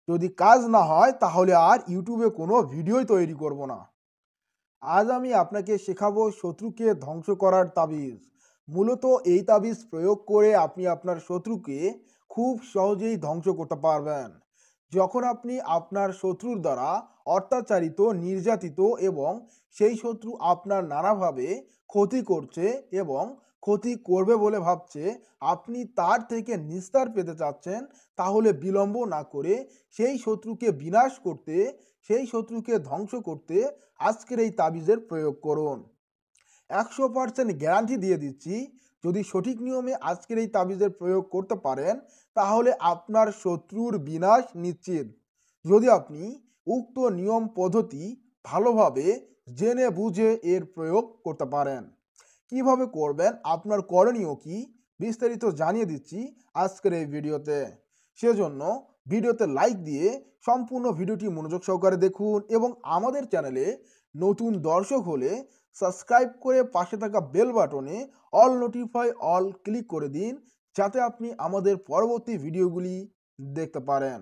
যদি কাজ না হয় তাহলে আর ইউটিউবে কোনো ভিডিওই তৈরি করব না। আজ আমি আপনাকে শেখাবো শত্রুকে ধ্বংস করার তাবিজ। মূলত এই তাবিজ প্রয়োগ করে আপনি আপনার শত্রুকে খুব সহজেই ধ্বংস করতে পারবেন। যখন আপনি আপনার শত্রুর দ্বারা অত্যাচারিত, নির্যাতিত এবং সেই শত্রু আপনার নানাভাবে ক্ষতি করছে এবং ক্ষতি করবে বলে ভাবছে, আপনি তার থেকে নিস্তার পেতে চাচ্ছেন, তাহলে বিলম্ব না করে সেই শত্রুকে বিনাশ করতে, সেই শত্রুকে ধ্বংস করতে আজকের এই তাবিজের প্রয়োগ করুন। 100% গ্যারান্টি দিয়ে দিচ্ছি, যদি সঠিক নিয়মে আজকের এই তাবিজের প্রয়োগ করতে পারেন তাহলে আপনার শত্রুর বিনাশ নিশ্চিত। যদি আপনি উক্ত নিয়ম পদ্ধতি ভালোভাবে জেনে বুঝে এর প্রয়োগ করতে পারেন। কিভাবে করবেন, আপনার করণীয় কি, বিস্তারিত জানিয়ে দিচ্ছি আজকের এই ভিডিওতে। সেজন্য ভিডিওতে লাইক দিয়ে সম্পূর্ণ ভিডিওটি মনোযোগ সহকারে দেখুন এবং আমাদের চ্যানেলে নতুন দর্শক হলে সাবস্ক্রাইব করে পাশে থাকা বেল বাটনে অল নোটিফাই অল ক্লিক করে দিন, যাতে আপনি আমাদের পরবর্তী ভিডিওগুলি দেখতে পারেন।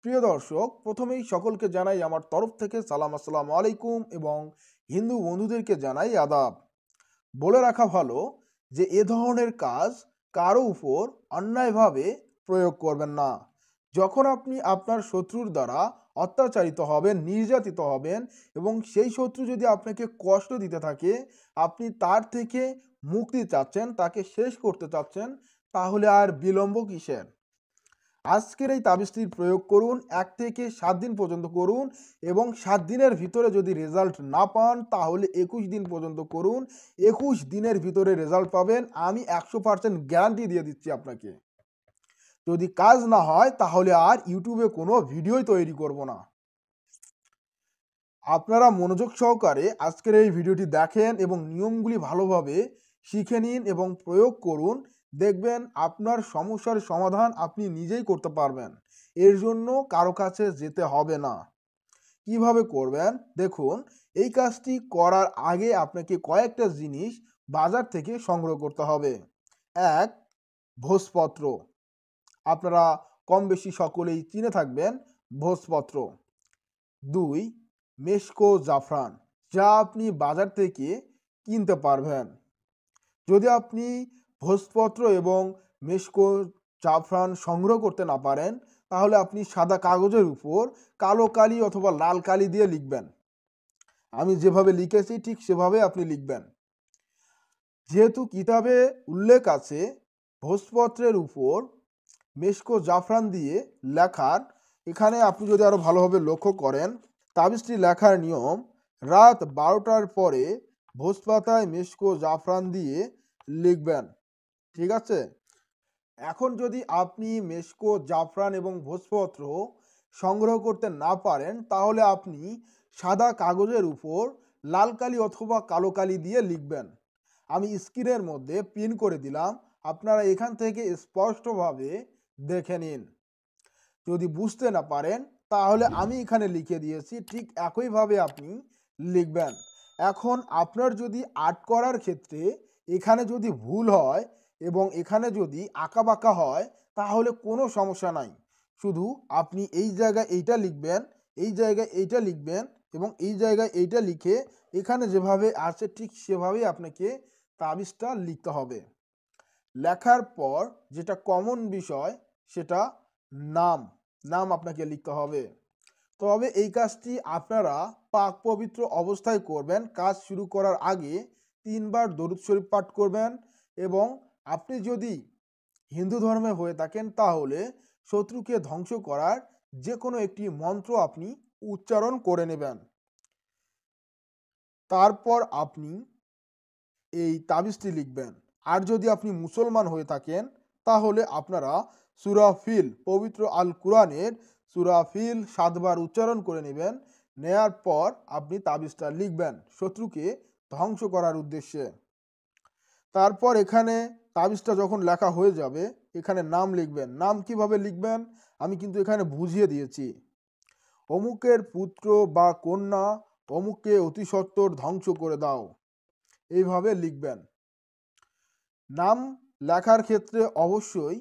প্রিয় দর্শক, প্রথমেই সকলকে জানাই আমার তরফ থেকে সালাম, আসসালামু আলাইকুম, এবং হিন্দু বন্ধুদেরকে জানাই আদাব। বলে রাখা ভালো যে এ ধরনের কাজ কারো উপর অন্যায়ভাবে প্রয়োগ করবেন না। যখন আপনি আপনার শত্রুর দ্বারা অত্যাচারিত হবেন, নির্যাতিত হবেন এবং সেই শত্রু যদি আপনাকে কষ্ট দিতে থাকে, আপনি তার থেকে মুক্তি চাচ্ছেন, তাকে শেষ করতে চাচ্ছেন, তাহলে আর বিলম্ব কিসের? আজকের এই তাবিজটির প্রয়োগ করুন, 1 থেকে 7 দিন পর্যন্ত করুন এবং 7 দিনের ভিতরে যদি রেজাল্ট না পান তাহলে 21 দিন পর্যন্ত করুন। 21 দিনের ভিতরে রেজাল্ট পাবেন, আমি 100% গ্যারান্টি দিয়ে দিচ্ছি আপনাকে। যদি কাজ না হয় তাহলে আর ইউটিউবে কোনো ভিডিওই তৈরি করব না। আপনারা মনোযোগ সহকারে আজকের এই ভিডিওটি দেখেন এবং নিয়মগুলি ভালোভাবে শিখে নিন এবং প্রয়োগ করুন। দেখবেন আপনার সমস্যার সমাধান আপনি নিজেই করতে পারবেন, এর জন্য কারো কাছে যেতে হবে না। কিভাবে করবেন দেখুন। এই কাজটি করার আগে আপনাকে কয়েকটা জিনিস বাজার থেকে সংগ্রহ করতে হবে। 1. ভোজপত্র। আপনারা কম বেশি সকলেই চিনে থাকবেন ভোজপত্র। 2. মেশকো জাফরান, যা আপনি বাজার থেকে কিনতে পারবেন। যদি আপনি ভোজপত্র এবং মেশকো জাফরান সংগ্রহ করতে না পারেন তাহলে আপনি সাদা কাগজের উপর কালো কালি অথবা লাল কালি দিয়ে লিখবেন। আমি যেভাবে লিখেছি ঠিক সেভাবে আপনি লিখবেন। যেহেতু কিতাবে উল্লেখ আছে ভোজপত্রের উপর মেশকো জাফরান দিয়ে লেখার, এখানে আপনি যদি আরো ভালোভাবে লক্ষ্য করেন, তাবিজটি লেখার নিয়ম রাত 12টার পরে ভোজপাতায় মেশকো জাফরান দিয়ে লিখবেন। ঠিক আছে? এখন যদি আপনি মেশকো জাফরান এবং ভোজপত্র সংগ্রহ করতে না পারেন তাহলে আপনি সাদা কাগজের উপর লাল কালি অথবা কালো কালি দিয়ে লিখবেন। আমি স্ক্রিনের মধ্যে পিন করে দিলাম, আপনারা এখান থেকে স্পষ্টভাবে দেখে নিন। যদি বুঝতে না পারেন তাহলে আমি এখানে লিখে দিয়েছি, ঠিক একইভাবে আপনি লিখবেন। এখন আপনার যদি আর্ট করার ক্ষেত্রে এখানে যদি ভুল হয় এবং এখানে যদি আঁকাবাঁকা হয় তাহলে কোনো সমস্যা নাই। শুধু আপনি এই জায়গায় এইটা লিখবেন, এই জায়গায় এইটা লিখবেন এবং এই জায়গায় এইটা লিখে এখানে যেভাবে আছে ঠিক সেভাবেই আপনাকে তাবিজটা লিখতে হবে। লেখার পর যেটা কমন বিষয় সেটা নাম, নাম আপনাকে লিখতে হবে। তবে এই কাজটি আপনারা পাক পবিত্র অবস্থায় করবেন। কাজ শুরু করার আগে 3 বার দরুদ শরীফ পাঠ করবেন এবং আপনি যদি হিন্দু ধর্মে হয়ে থাকেন তাহলে শত্রুকে ধ্বংস করার যে কোনো একটি মন্ত্র আপনি উচ্চারণ করে নেবেন। তারপর আপনি এই তাবিজটি লিখবেন। আর যদি আপনি মুসলমান হয়ে থাকেন তাহলে আপনারা সূরা ফিল, পবিত্র আল কুরআনের সূরা ফিল 7 বার উচ্চারণ করে নেবেন। নেয়ার পর আপনি তাবিজটা লিখবেন শত্রুকে ধ্বংস করার উদ্দেশ্যে। তারপর এখানে তাবিজটা যখন লেখা হয়ে যাবে এখানে নাম লিখবেন। নাম কিভাবে লিখবেন আমি কিন্তু এখানে বুঝিয়ে দিয়েছি। অমুকের পুত্র বা কন্যা অমুককে অতি সত্বর ধ্বংস করে দাও, এইভাবে লিখবেন। নাম লেখার ক্ষেত্রে অবশ্যই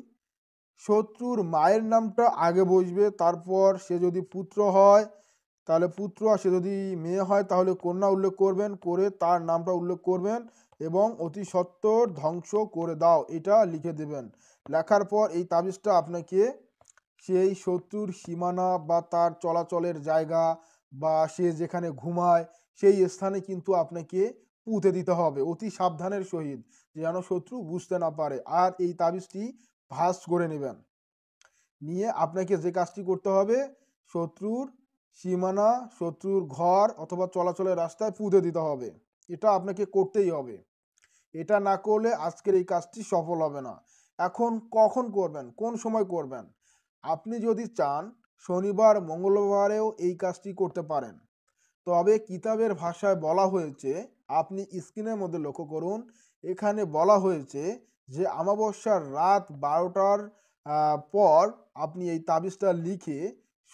শত্রুর মায়ের নামটা আগে বসবে, তারপর সে যদি পুত্র হয় তাহলে পুত্র, আর সে যদি মেয়ে হয় তাহলে কন্যা উল্লেখ করবেন, করে তার নামটা উল্লেখ করবেন এবং অতি সত্বর ধ্বংস করে দাও এটা লিখে দেবেন। লেখার পর এই তাবিজটা আপনাকে সেই শত্রুর সীমানা বা তার চলাচলের জায়গা বা সে যেখানে ঘুমায় সেই স্থানে কিন্তু আপনাকে পুঁতে দিতে হবে অতি সাবধানের সহিত, যেন শত্রু বুঝতে না পারে। আর এই তাবিজটি ভাঁজ করে নেবেন। নিয়ে আপনাকে যে কাজটি করতে হবে, শত্রুর সীমানা, শত্রুর ঘর অথবা চলাচলের রাস্তায় পুঁতে দিতে হবে। এটা আপনাকে করতেই হবে। এটা না করলে আজকের এই কাজটি সফল হবে না। এখন কখন করবেন, কোন সময় করবেন? আপনি যদি চান শনিবার মঙ্গলবারেও এই কাজটি করতে পারেন। তবে কিতাবের ভাষায় বলা হয়েছে, আপনি স্ক্রিনের মধ্যে লক্ষ্য করুন, এখানে বলা হয়েছে যে অমাবস্যার রাত 12টার পর আপনি এই তাবিজটা লিখে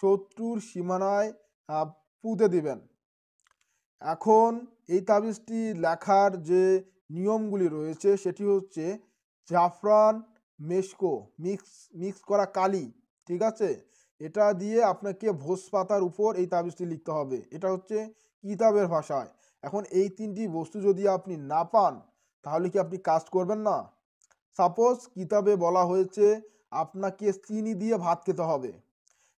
শত্রুর সীমানায় পুঁতে দিবেন। এখন এই তাবিজটি লেখার যে নিয়মগুলি রয়েছে সেটি হচ্ছে জাফরান, মেশকো মিক্স করা কালি, ঠিক আছে? এটা দিয়ে আপনাকে ভোজ পাতার উপর এই তাবিজটি লিখতে হবে। এটা হচ্ছে কিতাবের ভাষায়। এখন এই তিনটি বস্তু যদি আপনি না পান তাহলে কি আপনি কাজ করবেন না? সাপোজ কিতাবে বলা হয়েছে আপনাকে চিনি দিয়ে ভাত খেতে হবে।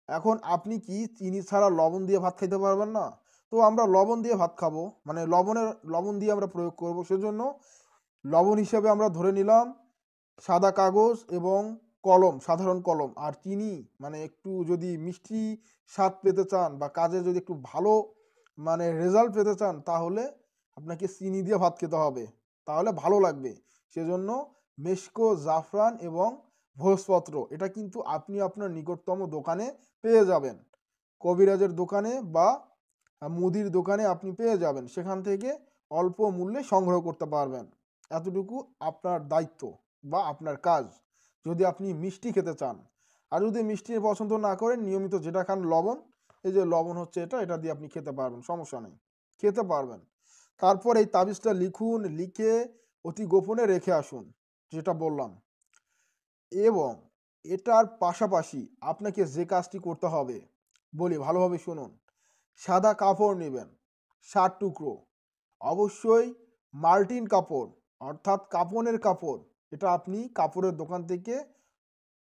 এখন আপনি কি চিনি ছাড়া লবণ দিয়ে ভাত খাইতে পারবেন না? তো আমরা লবণ দিয়ে ভাত খাবো, মানে লবণ দিয়ে আমরা প্রয়োগ করব। সেজন্য লবণ হিসেবে আমরা ধরে নিলাম সাদা কাগজ এবং কলম, সাধারণ কলম। আর চিনি, মানে একটু যদি মিষ্টি স্বাদ পেতে চান বা কাজে যদি একটু ভালো মানে রেজাল্ট পেতে চান তাহলে আপনাকে চিনি দিয়ে ভাত খেতে হবে, তাহলে ভালো লাগবে। সেজন্য মেশকো, জাফরান এবং ভোজপত্র এটা কিন্তু আপনি আপনার নিকটতম দোকানে পেয়ে যাবেন। কবিরাজের দোকানে বা মুদির দোকানে আপনি পেয়ে যাবেন। সেখান থেকে অল্প মূল্যে সংগ্রহ করতে পারবেন। এতটুকু আপনার দায়িত্ব বা আপনার কাজ, যদি আপনি মিষ্টি খেতে চান। আর যদি মিষ্টি পছন্দ না করেন, নিয়মিত যেটা খান লবণ, এই যে লবণ হচ্ছে এটা দিয়ে আপনি খেতে পারবেন, সমস্যা নেই, খেতে পারবেন। তারপর এই তাবিজটা লিখুন, লিখে অতি গোপনে রেখে আসুন, যেটা বললাম। এবং এটার পাশাপাশি আপনাকে যে কাজটি করতে হবে বলি, ভালোভাবে শুনুন। সাদা কাপড় নেবেন 60 টুকরো, অবশ্যই মার্টিন কাপড়, অর্থাৎ কাপনের কাপড়। এটা আপনি কাপড়ের দোকান থেকে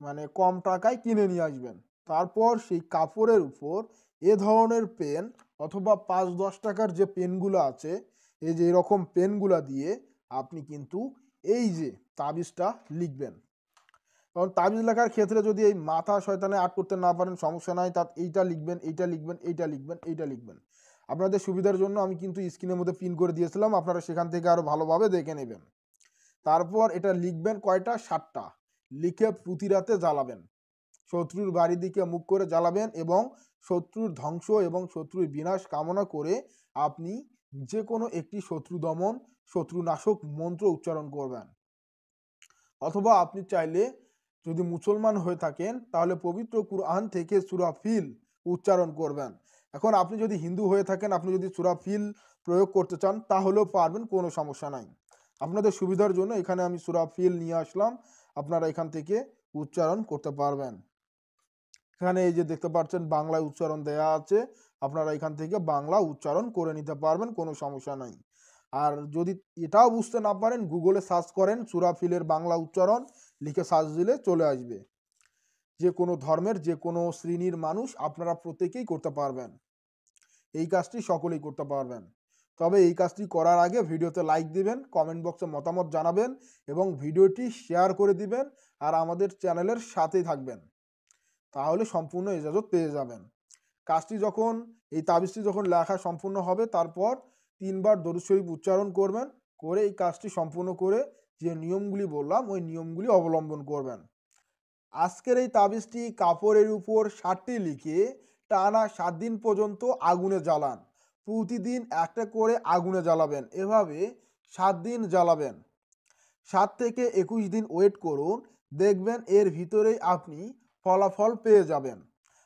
মানে কম টাকায় কিনে নিয়ে আসবেন। তারপর সেই কাপড়ের উপর এ ধরনের পেন অথবা 5-10 টাকার যে পেনগুলো আছে, এই যে এরকম পেনগুলা দিয়ে আপনি কিন্তু এই যে তাবিজটা লিখবেন। কারণ তাবিজ লেখার ক্ষেত্রে যদি এই মাথা শয়তানে আট করতে না পারেন সমস্যা নাই, তা এইটা লিখবেন, এইটা লিখবেন, এইটা লিখবেন, এইটা লিখবেন। আপনাদের সুবিধার জন্য আমি কিন্তু স্ক্রিনের মধ্যে পিন করে দিয়েছিলাম, আপনারা সেখান থেকে আরো ভালোভাবে দেখে নেবেন। তারপর এটা লিখবেন কয়টা, 7টা। লিখে প্রতি রাতে জ্বালাবেন, শত্রুর বাড়ির দিকে মুখ করে জ্বালাবেন এবং শত্রুর ধ্বংস এবং শত্রুর বিনাশ কামনা করে আপনি যে কোনো একটি শত্রু দমন, শত্রুনাশক মন্ত্র উচ্চারণ করবেন। অথবা আপনি চাইলে যদি মুসলমান হয়ে থাকেন তাহলে পবিত্র কুরআন থেকে সূরা ফিল উচ্চারণ করবেন। এখন আপনি যদি হিন্দু হয়ে থাকেন, আপনি যদি সূরা ফিল প্রয়োগ করতে চান তাহলেও পারবেন, কোনো সমস্যা নাই। আপনাদের সুবিধার জন্য এখানে আমি সূরা ফিল নিয়ে আসলাম, আপনারা এখান থেকে উচ্চারণ করতে পারবেন। এখানে এই যে দেখতে পাচ্ছেন বাংলায় উচ্চারণ দেয়া আছে, আপনারা এখান থেকে বাংলা উচ্চারণ করে নিতে পারবেন, কোনো সমস্যা নাই। আর যদি এটাও বুঝতে না পারেন, গুগলে সার্চ করেন সূরা ফিলের বাংলা উচ্চারণ, লিখে সার্চ দিলে চলে আসবে। যে কোনো ধর্মের যে কোনো শ্রেণীর মানুষ আপনারা প্রত্যেকেই করতে পারবেন, এই কাজটি সকলেই করতে পারবেন। তবে এই কাজটি করার আগে ভিডিওতে লাইক দিবেন, কমেন্ট বক্সে মতামত জানাবেন এবং ভিডিওটি শেয়ার করে দিবেন। আর আমাদের চ্যানেলের সাথেই থাকবেন, তাহলে সম্পূর্ণ ইজাজত পেয়ে যাবেন। কাজটি যখন, এই তাবিজটি যখন লেখা সম্পূর্ণ হবে তারপর 3বার দরুদ শরীফ উচ্চারণ করবেন, করে এই কাজটি সম্পূর্ণ করে যে নিয়মগুলি বললাম ওই নিয়মগুলি অবলম্বন করবেন। আজকের এই তাবিজটি কাপড়ের উপর 7টি লিখে টানা 7 দিন পর্যন্ত আগুনে জ্বালান। প্রতিদিন একটা করে আগুনে জ্বালাবেন, এভাবে 7 দিন জ্বালাবেন। 7 থেকে 21 দিন ওয়েট করুন, দেখবেন এর ভিতরেই আপনি ফলাফল পেয়ে যাবেন।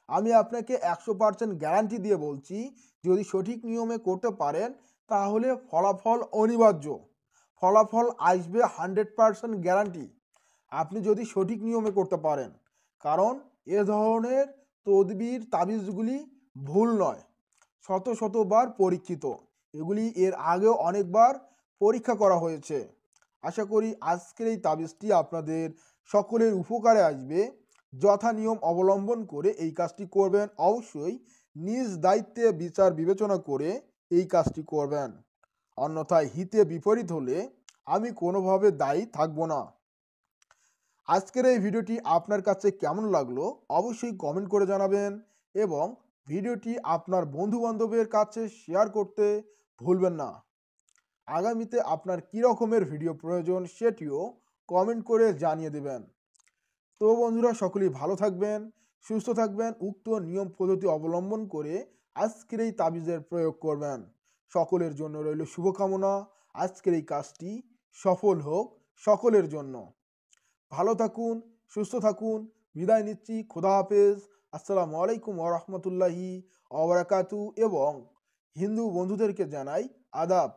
আমি আপনাকে 100% গ্যারান্টি দিয়ে বলছি, যদি সঠিক নিয়মে করতে পারেন তাহলে ফলাফল অনিবার্য, ফলাফল আসবে 100% গ্যারান্টি। আপনি যদি সঠিক নিয়মে করতে পারেন, কারণ এ ধরনের তদবির তাবিজগুলি ভুল নয়, শত শতবার পরীক্ষিত। এগুলি এর আগেও অনেকবার পরীক্ষা করা হয়েছে। আশা করি আজকের এই তাবিজটি আপনাদের সকলের উপকারে আসবে। যথা নিয়ম অবলম্বন করে এই কাজটি করবেন। অবশ্যই নিজ দায়িত্বে বিচার বিবেচনা করে এই কাজটি করবেন, অন্যথায় হিতে বিপরীত হলে আমি কোনোভাবে দায়ী থাকব না। আজকের এই ভিডিওটি আপনার কাছে কেমন লাগলো অবশ্যই কমেন্ট করে জানাবেন এবং ভিডিওটি আপনার বন্ধু বান্ধবের কাছে শেয়ার করতে ভুলবেন না। আগামীতে আপনার কী রকমের ভিডিও প্রয়োজন সেটিও কমেন্ট করে জানিয়ে দেবেন। তো বন্ধুরা, সকলেই ভালো থাকবেন, সুস্থ থাকবেন, উক্ত নিয়ম পদ্ধতি অবলম্বন করে আজকের এই তাবিজের প্রয়োগ করবেন। সকলের জন্য রইল শুভকামনা। আজকের এই কাজটি সফল হোক সকলের জন্য। ভালো থাকুন, সুস্থ থাকুন, বিদায় নিচ্ছি। খোদা হাফেজ। আসসালামু আলাইকুম ওয়া রাহমাতুল্লাহি ওয়া বারাকাতুহু এবং হিন্দু বন্ধুদেরকে জানাই আদাব।